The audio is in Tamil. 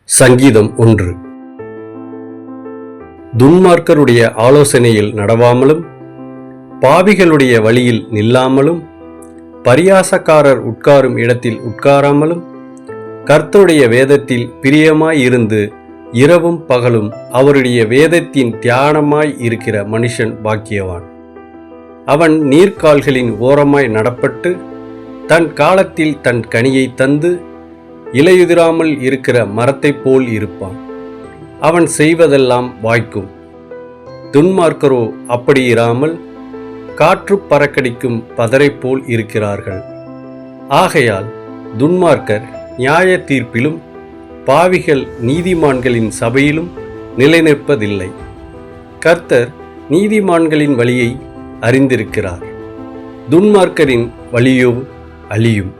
சங்கீதம் 1. துன்மார்க்கருடைய ஆலோசனையில் நடவாமலும் பாவிகளுடைய வழியில் நில்லாமலும் பரியாசக்காரர் உட்காரும் இடத்தில் உட்காராமலும் கர்த்தருடைய வேதத்தில் பிரியமாயிருந்து இரவும் பகலும் அவருடைய வேதத்தின் தியானமாய் இருக்கிற மனுஷன் பாக்கியவான். அவன் நீர்க்கால்களின் ஓரமாய் நடப்பட்டு தன் காலத்தில் தன் கனியை தந்து இலையுதிராமல் இருக்கிற மரத்தைப் போல் இருப்பான். அவன் செய்வதெல்லாம் வாய்க்கும். துன்மார்க்கரோ அப்படியிராமல் காற்று பறக்கடிக்கும் பதரைப் போல் இருக்கிறார்கள். ஆகையால் துன்மார்க்கர் நியாய தீர்ப்பிலும் பாவிகள் நீதிமான்களின் சபையிலும் நிலைநிற்பதில்லை. கர்த்தர் நீதிமான்களின் வழியை அறிந்திருக்கிறார், துன்மார்க்கரின் வழியோ அழியும்.